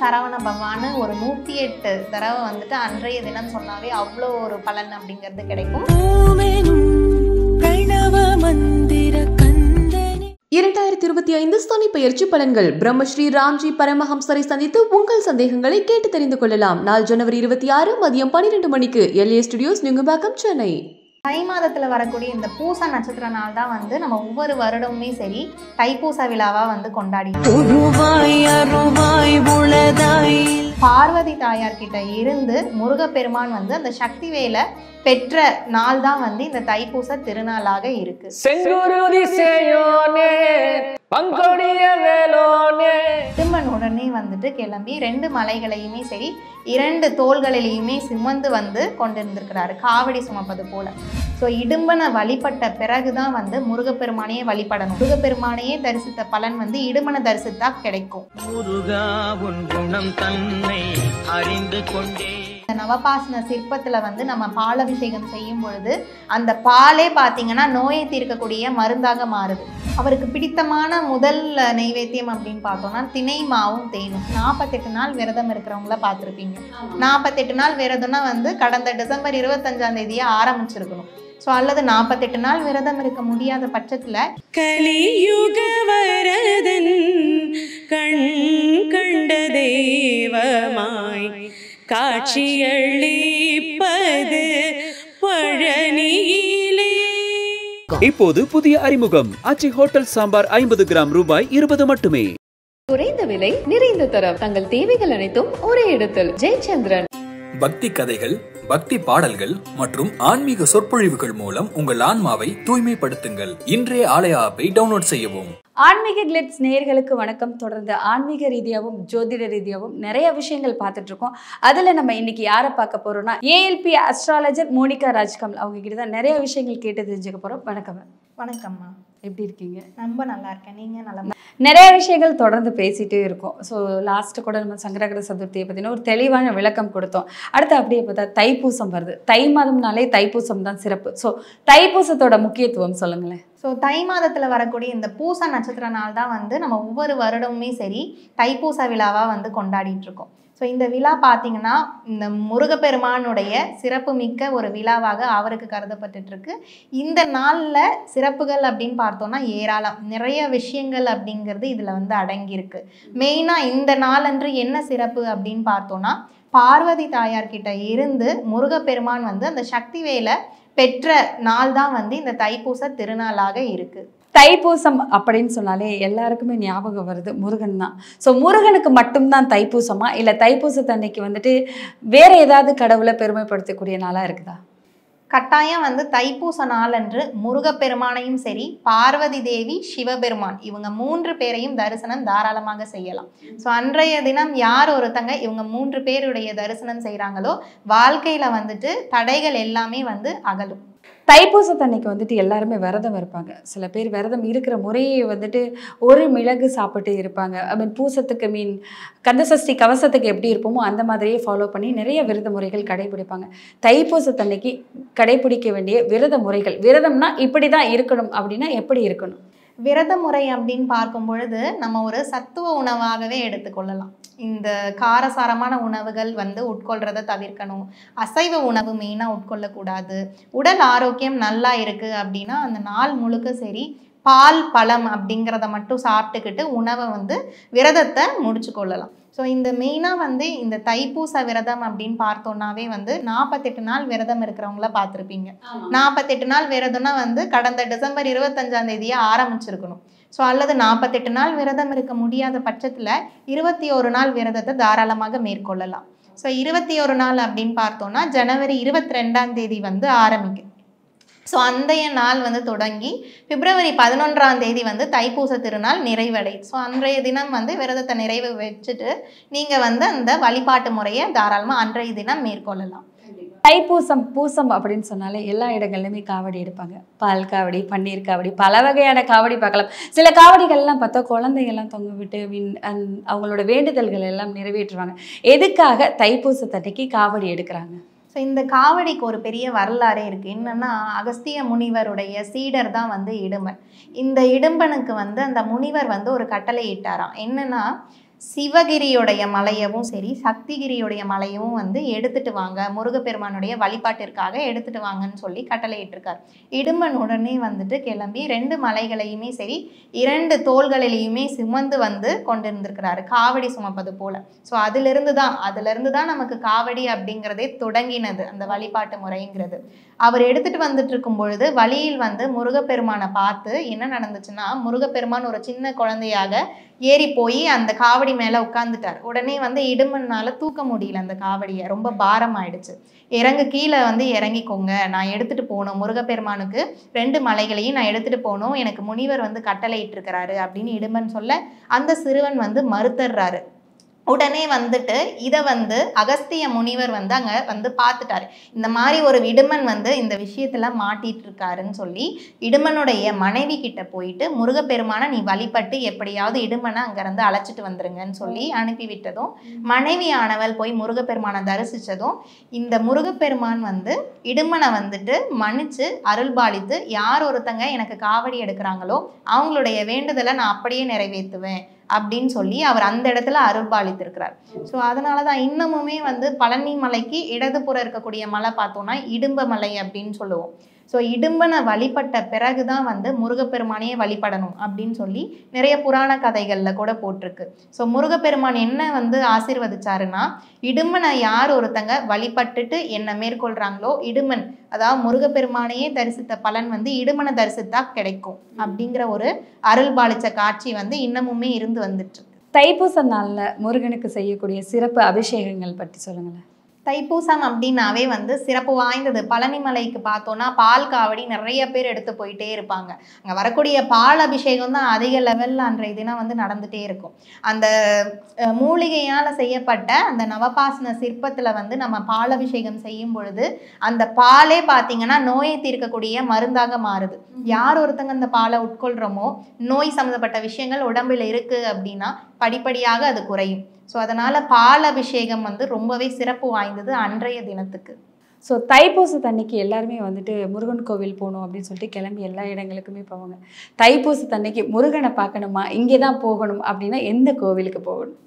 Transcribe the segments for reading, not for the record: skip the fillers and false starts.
சரவண பவான்னு ஒரு 108 தடவை வந்துட்டு அன்றைய தினம் சொன்னாவே அவ்வளோ ஒரு பலன் அப்படிங்கிறது கிடைக்கும். 2025 சனி பெயர்ச்சி பலன்கள். பிரம்மஸ்ரீ ராம்ஜி பரமஹம்சரை சந்தித்து உங்கள் சந்தேகங்களை கேட்டு தெரிந்து கொள்ளலாம். நாள் ஜனவரி 26 மதியம் 12 மணிக்கு LA ஸ்டுடியோஸ் நுங்கம்பாக்கம், சென்னை. தை மாதத்தில் வரக்கூடிய இந்த பூச நட்சத்திர நாள் தான் வந்து நம்ம ஒவ்வொரு வருடமுமே சரி தைப்பூச விழாவாக வந்து கொண்டாடி பார்வதி தாயார் கிட்ட இருந்து முருகப்பெருமான் வந்து அந்த சக்தி வேலை பெற்ற நாள் தான் வந்து இந்த தைப்பூச திருநாளாக இருக்கு. திருமன் உடனே வந்துட்டு கிளம்பி 2 மலைகளையுமே சரி 2 தோள்களிலையுமே சுமந்து வந்து கொண்டிருந்திருக்கிறாரு, காவடி சுமப்பது போல. ஸோ இடும்பனை வழிபட்ட பிறகுதான் வந்து முருகப்பெருமானையே வழிபடணும். முருகப்பெருமானையே தரிசித்த பலன் வந்து இடும்பனை தரிசித்தா கிடைக்கும். நவபாசன சிற்பத்துல வந்து நம்ம பாலபிஷேகம் செய்யும் பொழுது அந்த பாலே பார்த்தீங்கன்னா நோயை தீர்க்கக்கூடிய மருந்தாக மாறுது. அவருக்கு பிடித்தமான முதல் நைவேத்தியம் அப்படின்னு பார்த்தோம்னா திணை மாவும் தேனும். 48 நாள் விரதம் இருக்கிறவங்கள பார்த்துருப்பீங்க. 48 நாள் விரதம்னா வந்து கடந்த டிசம்பர் 25ஆம் தேதியே ஆரம்பிச்சிருக்கணும். ஸோ அல்லது 48 நாள் விரதம் இருக்க முடியாத பட்சத்துல கலியுக வரதன் கண் கண்ட தெய்வமாய் காட்சியளிப்பது பழனியிலே. இப்போது புதிய அறிமுகம் ஆச்சி ஹோட்டல் சாம்பார் 50 கிராம் ரூபாய் 20 மட்டுமே. குறைந்த விலை, நிறைந்த தரம், தங்கள் தேவைகள் அனைத்தும் ஒரே இடத்தில். ஜெயச்சந்திரன். பக்தி கதைகள், பக்தி பாடல்கள் மற்றும் ஆன்மீக சொற்பொழிவுகள் மூலம் உங்கள் ஆன்மாவை தூய்மைப்படுத்துங்கள். இன்றைய ஆலய ஆப்பை டவுன்லோட் செய்யவும். ஆன்மீக கிளிட்ஸ் நேயர்களுக்கு வணக்கம். தொடர்ந்து ஆன்மீக ரீதியாகவும் ஜோதிட ரீதியாகவும் நிறைய விஷயங்கள் பார்த்துட்டு இருக்கோம். அதில் நம்ம இன்னைக்கு யாரை பார்க்க போறோம்னா ALP அஸ்ட்ராலஜர் மோனிகா ராஜ்கமல். அவங்க கிட்ட தான் நிறைய விஷயங்கள் கேட்டு தெரிஞ்சுக்க போறோம். வணக்கம். வணக்கம்மா, எப்படி இருக்கீங்க? ரொம்ப நல்லா இருக்கேன், நீங்க நல்லா? நிறைய விஷயங்கள் தொடர்ந்து பேசிட்டே இருக்கோம். ஸோ லாஸ்ட்டு கூட நம்ம சங்கராகர சதுர்த்தியை பற்றின ஒரு தெளிவான விளக்கம் கொடுத்தோம். அடுத்து அப்படியே பார்த்தா தைப்பூசம் வருது. தை மாதம்னாலே தைப்பூசம் தான் சிறப்பு. ஸோ தைப்பூசத்தோட முக்கியத்துவம் சொல்லுங்களேன். ஸோ தை மாதத்தில் வரக்கூடிய இந்த பூச நட்சத்திர நாள் தான் வந்து நம்ம ஒவ்வொரு வருடமுமே சரி தைப்பூச விழாவாக வந்து கொண்டாடிட்டு இருக்கோம். ஸோ இந்த விழா பார்த்தீங்கன்னா இந்த முருகப்பெருமானுடைய சிறப்பு மிக்க ஒரு விழாவாக அவருக்கு கருதப்பட்டுருக்கு. இந்த நாளில் சிறப்புகள் அப்படின்னு பார்த்தோம்னா ஏராளம், நிறைய விஷயங்கள் அப்படிங்கிறது இதில் வந்து அடங்கியிருக்கு. மெயினாக இந்த நாளன்று என்ன சிறப்பு அப்படின்னு பார்த்தோன்னா பார்வதி தாயார்கிட்ட இருந்து முருகப்பெருமான் வந்து அந்த சக்தி வேலை பெற்ற நாள் தான் வந்து இந்த தைப்பூச திருநாளாக இருக்கு. தைப்பூசம் அப்படின்னு சொன்னாலே எல்லாருக்குமே ஞாபகம் வருது முருகன் தான். ஸோ முருகனுக்கு மட்டும்தான் தைப்பூசமா, இல்லை தைப்பூசத்தன்னைக்கு வந்துட்டு வேற ஏதாவது கடவுளை பெருமைப்படுத்தக்கூடிய நாளாக இருக்குதா? கட்டாயம் வந்து தைப்பூச நாளன்று முருகப்பெருமானையும் சரி பார்வதி தேவி சிவபெருமான் இவங்க 3 பேரையும் தரிசனம் தாராளமாக செய்யலாம். ஸோ அன்றைய தினம் யார் ஒருத்தங்க இவங்க 3 பேருடைய தரிசனம் செய்கிறாங்களோ வாழ்க்கையில் வந்துட்டு தடைகள் எல்லாமே வந்து அகலும். தைப்பூசத்தன்னைக்கு வந்துட்டு எல்லாருமே விரதம் இருப்பாங்க. சில பேர் விரதம் இருக்கிற முறையை வந்துட்டு ஒரு மிளகு சாப்பிட்டு இருப்பாங்க. பூசத்துக்கு கந்தசஷ்டி கவசத்துக்கு எப்படி இருப்போமோ அந்த மாதிரியே ஃபாலோ பண்ணி நிறைய விரத முறைகள் கடைபிடிப்பாங்க. தைப்பூசத்தன்னைக்கு கடைபிடிக்க வேண்டிய விரத முறைகள், விரதம்னா இப்படி தான் இருக்கணும் அப்படின்னா எப்படி இருக்கணும்? விரத முறை அப்படின்னு பார்க்கும் பொழுது நம்ம ஒரு சத்துவ உணவாகவே எடுத்துக்கொள்ளலாம். இந்த காரசாரமான உணவுகள் வந்து உட்கொள்றதை தவிர்க்கணும். அசைவ உணவு மெயினாக உட்கொள்ளக்கூடாது. உடல் ஆரோக்கியம் நல்லா இருக்குது அப்படின்னா அந்த நாள் முழுக்க சரி பால் பழம் அப்படிங்கிறத மட்டும் சாப்பிட்டுக்கிட்டு உணவை வந்து விரதத்தை முடிச்சு கொள்ளலாம். ஸோ இந்த மெயினாக வந்து இந்த தைப்பூச விரதம் அப்படின்னு பார்த்தோன்னாவே வந்து 48 நாள் விரதம் இருக்கிறவங்கள பார்த்துருப்பீங்க. 48 நாள் விரதம்னா வந்து கடந்த டிசம்பர் 25ஆம் தேதியே ஆரம்பிச்சிருக்கணும். ஸோ அல்லது 48 நாள் விரதம் இருக்க முடியாத பட்சத்தில் 21 நாள் விரதத்தை தாராளமாக மேற்கொள்ளலாம். ஸோ 21 நாள் அப்படின்னு பார்த்தோன்னா ஜனவரி 22ஆம் தேதி வந்து ஆரம்பிக்கும். ஸோ அந்தைய நாள் வந்து தொடங்கி பிப்ரவரி 11ஆம் தேதி வந்து தைப்பூச திருநாள் நிறைவடை. ஸோ அன்றைய தினம் வந்து விரதத்தை நிறைவு வச்சுட்டு நீங்கள் வந்து அந்த வழிபாட்டு முறையை தாராளமாக அன்றைய தினம் மேற்கொள்ளலாம். பூசம் அப்படின்னு சொன்னாலே எல்லா இடங்கள்லையுமே காவடி எடுப்பாங்க. பால் காவடி, பன்னீர் காவடி, பல வகையான காவடி பார்க்கலாம். சில காவடிகள்லாம் பார்த்தா குழந்தைகள்லாம் தொங்க விட்டு அவங்களோட வேண்டுதல்கள் எல்லாம் நிறைவேற்றுவாங்க. எதுக்காக தைப்பூசத்தன்னைக்கு காவடி எடுக்கிறாங்க? ஸோ இந்த காவடிக்கு ஒரு பெரிய வரலாறே இருக்குது. என்னென்னா அகஸ்திய முனிவருடைய சீடர் தான் வந்து இடும்பன். இந்த இடும்பனுக்கு வந்து அந்த முனிவர் வந்து ஒரு கட்டளை இட்டாராம். என்னென்னா சிவகிரியுடைய மலையவும் சரி, சக்திகிரியுடைய மலையவும் வந்து எடுத்துட்டு வாங்க, முருகப்பெருமானுடைய வழிபாட்டிற்காக எடுத்துட்டு வாங்கன்னு சொல்லி கட்டளையிட்டிருக்கார். இடும்பன் உடனே வந்துட்டு கிளம்பி 2 மலைகளையுமே சரி 2 தோள்களிலையுமே சுமந்து வந்து கொண்டிருந்திருக்கிறாரு, காவடி சுமப்பது போல. ஸோ அதிலிருந்து தான் நமக்கு காவடி அப்படிங்கிறதே தொடங்கினது, அந்த வழிபாட்டு முறைங்கிறது. அவர் எடுத்துட்டு வந்துட்டு இருக்கும் பொழுது வழியில் வந்து முருகப்பெருமானை பார்த்து என்ன நடந்துச்சுன்னா, முருகப்பெருமான் ஒரு சின்ன குழந்தையாக ஏறி போய் அந்த காவடி மேலே உட்காந்துட்டார். உடனே வந்து இடுமன்னால தூக்க முடியல, அந்த காவடியை ரொம்ப பாரம் ஆயிடுச்சு. கீழே வந்து இறங்கிக்கோங்க, நான் எடுத்துட்டு போகணும், முருகப்பெருமானுக்கு 2 மலைகளையும் நான் எடுத்துட்டு போகணும், எனக்கு முனிவர் வந்து கட்டளையிட்டு இருக்கிறாரு அப்படின்னு இடுமன் சொல்ல அந்த சிறுவன் வந்து மறுத்துறாரு. உடனே வந்துட்டு இதை வந்து அகஸ்திய முனிவர் வந்து அங்கே வந்து பார்த்துட்டாரு. இந்த மாதிரி ஒரு இடுமன் வந்து இந்த விஷயத்துல மாட்டிட்டு இருக்காருன்னு சொல்லி இடுமனுடைய மனைவி கிட்ட போயிட்டு, முருகப்பெருமானை நீ வழிபட்டு எப்படியாவது இடுமனை அங்கேருந்து அழைச்சிட்டு வந்துருங்கன்னு சொல்லி அனுப்பிவிட்டதும், மனைவியானவள் போய் முருகப்பெருமானை தரிசித்ததும் இந்த முருகப்பெருமான் வந்து இடுமனை வந்துட்டு மன்னிச்சு அருள்பாலித்து, யார் ஒருத்தங்க எனக்கு காவடி எடுக்கிறாங்களோ அவங்களுடைய வேண்டுதலை நான் அப்படியே நிறைவேற்றுவேன் அப்படின்னு சொல்லி அவர் அந்த இடத்துல அருள்பாலித்திருக்கிறார். ஸோ அதனால தான் இன்னமுமே வந்து பழனி மலைக்கு இடதுபுறம் இருக்கக்கூடிய மலை பார்த்தோம்னா இடும்ப மலை அப்படின்னு சொல்லுவோம். ஸோ இடும்பனை வழிபட்ட பிறகு தான் வந்து முருகப்பெருமானையே வழிபடணும் அப்படின்னு சொல்லி நிறைய புராண கதைகளில் கூட போட்டிருக்கு. ஸோ முருகப்பெருமான் என்ன வந்து ஆசீர்வதிச்சாருன்னா, இடும்பனை யார் ஒருத்தங்க வழிபட்டுட்டு என்ன மேற்கொள்கிறாங்களோ, இடுமன் அதாவது முருகப்பெருமானையே தரிசித்த பலன் வந்து இடுமனை தரிசித்தா கிடைக்கும் அப்படிங்கிற ஒரு அருள் பாலிச்ச காட்சி வந்து இன்னமுமே இருந்து வந்துட்டு. தைப்பூச நாளில் முருகனுக்கு செய்யக்கூடிய சிறப்பு அபிஷேகங்கள் பற்றி சொல்லுங்களேன். தைப்பூசம் அப்படின்னாவே வந்து சிறப்பு வாய்ந்தது. பழனி மலைக்கு பார்த்தோன்னா பால் காவடி நிறைய பேர் எடுத்து போயிட்டே இருப்பாங்க. அங்கே வரக்கூடிய பால் அபிஷேகம் தான் அதிக லெவலில் அன்றைய தினம் வந்து நடந்துகிட்டே இருக்கும். அந்த மூலிகையால் செய்யப்பட்ட அந்த நவபாசன சிற்பத்தில் வந்து நம்ம பால் அபிஷேகம் செய்யும் பொழுது அந்த பாலே பார்த்தீங்கன்னா நோயை தீர்க்கக்கூடிய மருந்தாக மாறுது. யார் ஒருத்தங்க அந்த பாலை உட்கொள்கிறோமோ நோய் சம்மந்தப்பட்ட விஷயங்கள் உடம்பில் இருக்குது அப்படின்னா படிப்படியாக அது குறையும். ஸோ அதனால் பால் அபிஷேகம் வந்து ரொம்பவே சிறப்பு வாய்ந்தது அன்றைய தினத்துக்கு. ஸோ தைப்பூசத்தன்னைக்கு எல்லாருமே வந்துட்டு முருகன் கோவில் போகணும் அப்படின்னு சொல்லிட்டு கிளம்பி எல்லா இடங்களுக்குமே போவாங்க. தைப்பூசத்தன்னைக்கு முருகனை பார்க்கணுமா, இங்கே தான் போகணும் அப்படின்னா எந்த கோவிலுக்கு போகணும்?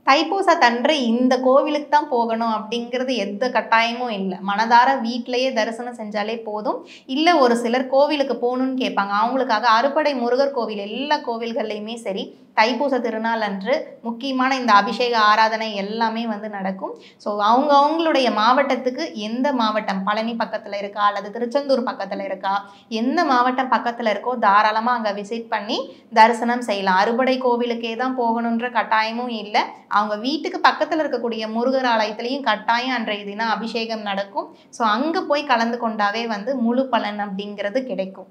தைப்பூசத்தன்று இந்த கோவிலுக்கு தான் போகணும் அப்படிங்கிறது எந்த கட்டாயமும் இல்லை. மனதார வீட்டிலையே தரிசனம் செஞ்சாலே போதும். இல்லை ஒரு சிலர் கோவிலுக்கு போகணுன்னு கேட்பாங்க, அவங்களுக்காக அறுபடை முருகர் கோவில் எல்லா கோவில்கள்லையுமே சரி தைப்பூச திருநாள் அன்று முக்கியமான இந்த அபிஷேக ஆராதனை எல்லாமே வந்து நடக்கும். ஸோ அவங்களுடைய மாவட்டத்துக்கு எந்த மாவட்டம் பழனி பக்கத்தில் இருக்கா அல்லது திருச்செந்தூர் பக்கத்தில் இருக்கா, எந்த மாவட்டம் பக்கத்தில் இருக்கோ தாராளமாக அங்கே விசிட் பண்ணி தரிசனம் செய்யலாம். அறுபடை கோவிலுக்கே தான் போகணுன்ற கட்டாயமும் இல்லை. அவங்க வீட்டுக்கு பக்கத்தில் இருக்கக்கூடிய முருகர் ஆலயத்திலையும் கட்டாயம் அன்றைய தினம் அபிஷேகம் நடக்கும். ஸோ அங்கே போய் கலந்து கொண்டாவே வந்து முழு பலன் அப்படிங்கிறது கிடைக்கும்.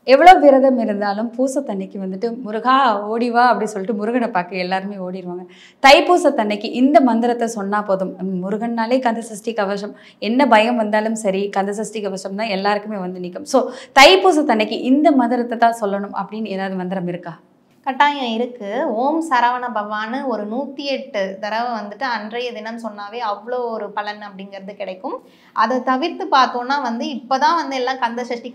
எவ்வளோ விரதம் இருந்தாலும் பூசத்தன்னைக்கு வந்துட்டு முருகா ஓடிவா அப்படி சொல்லிட்டு முருகனை பார்க்க எல்லாருமே ஓடிடுவாங்க. தைப்பூசத்தன்னைக்கு இந்த மந்திரத்தை சொன்னால் போதும், முருகன்னாலே கந்தசஷ்டி கவசம், என்ன பயம் வந்தாலும் சரி கந்தசஷ்டி கவசம் தான் எல்லாருக்குமே வந்து நிற்கும். ஸோ தைப்பூசத்தன்னைக்கு இந்த மந்திரத்தை தான் சொல்லணும் அப்படின்னு ஏதாவது மந்திரம் இருக்கா? கட்டாயம் இருக்குது. ஓம் சரவண பவான்னு ஒரு 108 தடவை வந்துட்டு அன்றைய தினம் சொன்னாவே அவ்வளோ ஒரு பலன் அப்படிங்கிறது கிடைக்கும். அதை தவிர்த்து பார்த்தோன்னா வந்து இப்போ தான் வந்து எல்லாம் கந்தசஷ்டி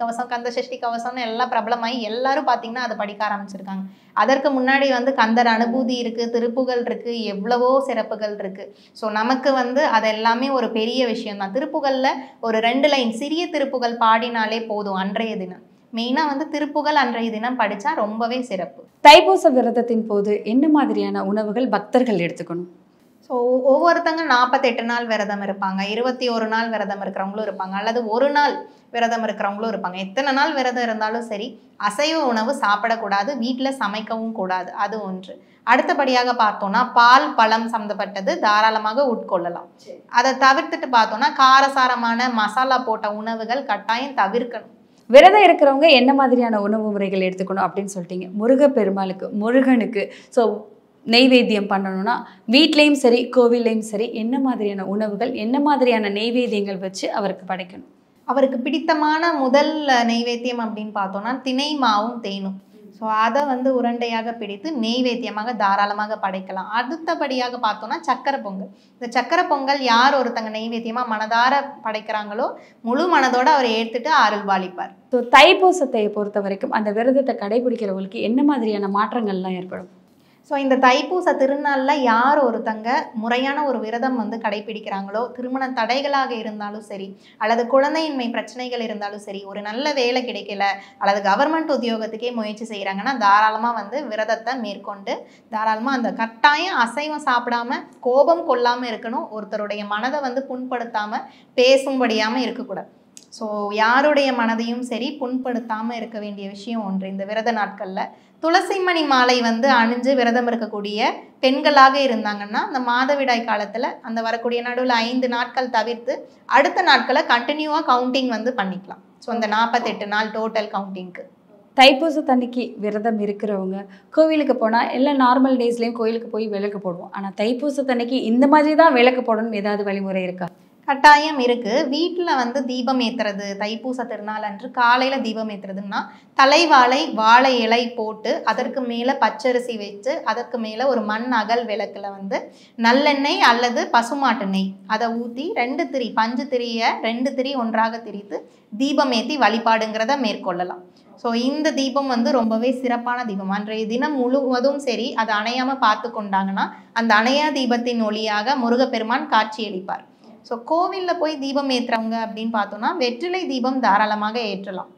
கவசம்னு எல்லாம் பிரபலமாகி எல்லாரும் பார்த்திங்கன்னா அதை படிக்க ஆரம்பிச்சிருக்காங்க. அதற்கு முன்னாடி வந்து கந்தர் அனுபூதி இருக்குது, திருப்புகள் இருக்குது, எவ்வளவோ சிறப்புகள் இருக்குது. ஸோ நமக்கு வந்து அது எல்லாமே ஒரு பெரிய விஷயம்தான். திருப்புகளில் ஒரு 2 லைன் சிறிய திருப்புகள் பாடினாலே போதும். அன்றைய தினம் மெயினாக வந்து திருப்புகள் அன்றைய தினம் படித்தா ரொம்பவே சிறப்பு. தைப்பூச விரதத்தின் போது என்ன மாதிரியான உணவுகள் பக்தர்கள் எடுத்துக்கணும்? ஸோ ஒவ்வொருத்தங்க 48 நாள் விரதம் இருப்பாங்க, 21 நாள் விரதம் இருக்கிறவங்களும் இருப்பாங்க, அல்லது ஒரு நாள் விரதம் இருக்கிறவங்களும் இருப்பாங்க. எத்தனை நாள் விரதம் இருந்தாலும் சரி அசைவ உணவு சாப்பிடக்கூடாது, வீட்டில் சமைக்கவும் கூடாது. அது ஒன்று. அடுத்தபடியாக பார்த்தோன்னா பால் பழம் சம்மந்தப்பட்டது தாராளமாக உட்கொள்ளலாம். அதை தவிர்த்துட்டு பார்த்தோன்னா காரசாரமான மசாலா போட்ட உணவுகள் கட்டாயம் தவிர்க்கணும். விரதம் இருக்கிறவங்க என்ன மாதிரியான உணவு முறைகள் எடுத்துக்கணும் அப்படின்னு சொல்லிட்டீங்க. முருகனுக்கு ஸோ நெய்வேத்தியம் பண்ணணும்னா வீட்லேயும் சரி கோவில்லையும் சரி என்ன மாதிரியான உணவுகள் என்ன மாதிரியான நெய்வேத்தியங்கள் வச்சு அவருக்கு படைக்கணும்? அவருக்கு பிடித்தமான முதல் நெய்வேத்தியம் அப்படின்னு பார்த்தோன்னா திணை மாவும் தேனும். ஸோ அதை வந்து உருண்டையாக பிடித்து நெய்வேத்தியமாக தாராளமாக படைக்கலாம். அடுத்தபடியாக பார்த்தோன்னா சக்கரை பொங்கல். இந்த சக்கரை பொங்கல் யார் ஒருத்தங்க நெய்வேத்தியமாக மனதார படைக்கிறாங்களோ முழு மனதோடு அவர் ஏற்றுட்டு அருள்பாலிப்பார். ஸோ தைப்பூசத்தை பொறுத்த வரைக்கும் அந்த விரதத்தை கடைபிடிக்கிறவங்களுக்கு என்ன மாதிரியான மாற்றங்கள்லாம் ஏற்படும்? ஸோ இந்த தைப்பூச திருநாளில் யார் ஒருத்தங்க முறையான ஒரு விரதம் வந்து கடைபிடிக்கிறாங்களோ, திருமண தடைகளாக இருந்தாலும் சரி, அல்லது குழந்தையின்மை பிரச்சனைகள் இருந்தாலும் சரி, ஒரு நல்ல வேலை கிடைக்கல அல்லது கவர்மெண்ட் உத்தியோகத்துக்கே முயற்சி செய்கிறாங்கன்னா தாராளமாக வந்து விரதத்தை மேற்கொண்டு தாராளமாக அந்த கட்டாயம் அசைவம் சாப்பிடாம கோபம் கொள்ளாமல் இருக்கணும். ஒருத்தருடைய மனதை வந்து புண்படுத்தாமல் பேசும்படியாமல் இருக்கக்கூடாது. ஸோ யாருடைய மனதையும் சரி புண்படுத்தாமல் இருக்க வேண்டிய விஷயம் ஒன்று இந்த விரத நாட்களில். துளசிமணி மாலை வந்து அணிஞ்சு விரதம் இருக்கக்கூடிய பெண்களாக இருந்தாங்கன்னா அந்த மாதவிடாய் காலத்தில் அந்த வரக்கூடிய நடுவில் 5 நாட்கள் தவிர்த்து அடுத்த நாட்களை கண்டினியூவாக கவுண்டிங் வந்து பண்ணிக்கலாம். ஸோ அந்த 48 நாள் டோட்டல் கவுண்டிங்க்கு. தைப்பூசத்தன்னைக்கு விரதம் இருக்கிறவங்க கோவிலுக்கு போனால் எல்லா நார்மல் டேஸ்லேயும் கோவிலுக்கு போய் விளக்கு போடுவோம். ஆனால் தைப்பூசத்தன்னைக்கு இந்த மாதிரி தான் விளக்கு போடணும்னு ஏதாவது வழிமுறை இருக்கா? கட்டாயம் இருக்குது. வீட்டில் வந்து தீபம் ஏற்றுறது, தைப்பூச திருநாள் அன்று காலையில் தீபம் ஏற்றுறதுன்னா தலைவாழை வாழை இலை போட்டு அதற்கு மேலே பச்சரிசி வச்சு அதற்கு மேலே ஒரு மண் அகல் விளக்கில் வந்து நல்லெண்ணெய் அல்லது பசுமாட்டு நெய் அதை ஊற்றி 2 திரி பஞ்சு திரியை 2 திரி ஒன்றாக திரித்து தீபம் ஏற்றி வழிபாடுங்கிறத மேற்கொள்ளலாம். ஸோ இந்த தீபம் வந்து ரொம்பவே சிறப்பான தீபம். அன்றைய தினம் முழுவதும் சரி அதை அணையாமல் பார்த்து கொண்டாங்கன்னா அந்த அணையா தீபத்தின் ஒளியாக முருகப்பெருமான் காட்சியளிப்பார். ஸோ கோவிலில் போய் தீபம் ஏற்றுறவங்க அப்படின்னு பார்த்தோன்னா வெற்றிலை தீபம் தாராளமாக ஏற்றலாம்.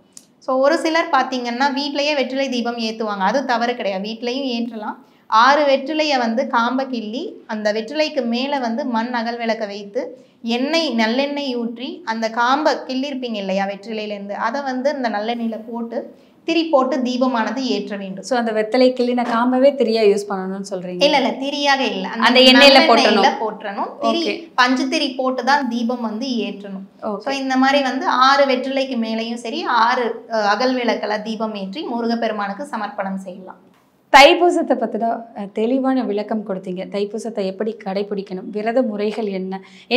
ஸோ ஒரு சிலர் பார்த்திங்கன்னா வீட்டிலையே வெற்றிலை தீபம் ஏற்றுவாங்க. அது தவறு கிடையாது, வீட்லேயும் ஏற்றலாம். 6 வெற்றிலையை வந்து காம்பை கிள்ளி அந்த வெற்றிலைக்கு மேலே வந்து மண் அகல் விளக்க வைத்து நல்லெண்ணெய் ஊற்றி அந்த காம்பை கிள்ளிருப்பீங்க இல்லையா வெற்றிலையிலேருந்து, அதை வந்து அந்த நல்லெண்ணெயில் போட்டு திரி போட்டு தீபமானது ஏற்ற வேண்டும். ஸோ அந்த வெத்தலை கிள்ளின காம்பவே திரியா யூஸ் பண்ணணும்னு சொல்றீங்க? இல்ல திரியாக இல்லை, அந்த எண்ணெயில போட்டணும். திரி பஞ்சு திரி போட்டு தான் தீபம் வந்து ஏற்றணும். ஸோ இந்த மாதிரி வந்து 6 வெற்றிலைக்கு மேலேயும் சரி 6 அகல் விளக்கில் தீபம் ஏற்றி முருகப்பெருமானுக்கு சமர்ப்பணம் செய்யலாம். தைப்பூசத்தை பற்றின தெளிவான விளக்கம் கொடுத்தீங்க. தைப்பூசத்தை எப்படி கடைபிடிக்கணும், விரத முறைகள்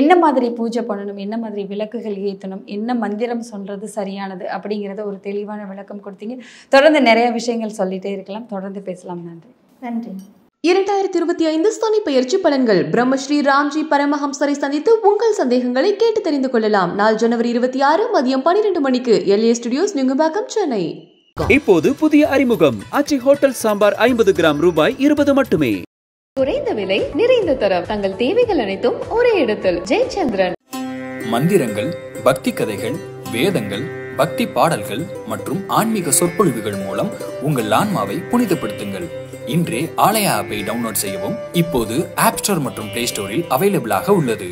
என்ன மாதிரி பூஜை பண்ணணும், என்ன மாதிரி விளக்குகள் ஏற்றணும், என்ன மந்திரம் சொல்கிறது சரியானது அப்படிங்கிறத ஒரு தெளிவான விளக்கம் கொடுத்தீங்க. தொடர்ந்து நிறைய விஷயங்கள் சொல்லிகிட்டே இருக்கலாம், தொடர்ந்து பேசலாம். நன்றி. நன்றி. 2025 சனி பெயர்ச்சி பலன்கள். பிரம்மஸ்ரீ ராம்ஜி பரமஹம்சரை சந்தித்து உங்கள் சந்தேகங்களை கேட்டு தெரிந்து கொள்ளலாம். நாள் ஜனவரி 26 மதியம் 12 மணிக்கு LA ஸ்டுடியோஸ் நுங்கம்பாக்கம், சென்னை. இப்போது புதிய அறிமுகம் ஆச்சி ஹோட்டல் சாம்பார் 50 கிராம் ரூபாய் 20 மட்டுமே. குறைந்த விலை, நிறைந்த தரம், தங்கள் தேவைகள் அனைத்தும் ஒரே இடத்தில். ஜெயச்சந்திரன். மந்திரங்கள், பக்தி கதைகள், வேதங்கள், பக்தி பாடல்கள் மற்றும் ஆன்மீக சொற்பொழிவுகள் மூலம் உங்கள் ஆன்மாவை புனிதப்படுத்துங்கள். இன்றே ஆலயா ஆப்பை டவுன்லோட் செய்யவும். இப்போது ஆப் ஸ்டோர் மற்றும் பிளே ஸ்டோரில் அவைலபிளாக உள்ளது.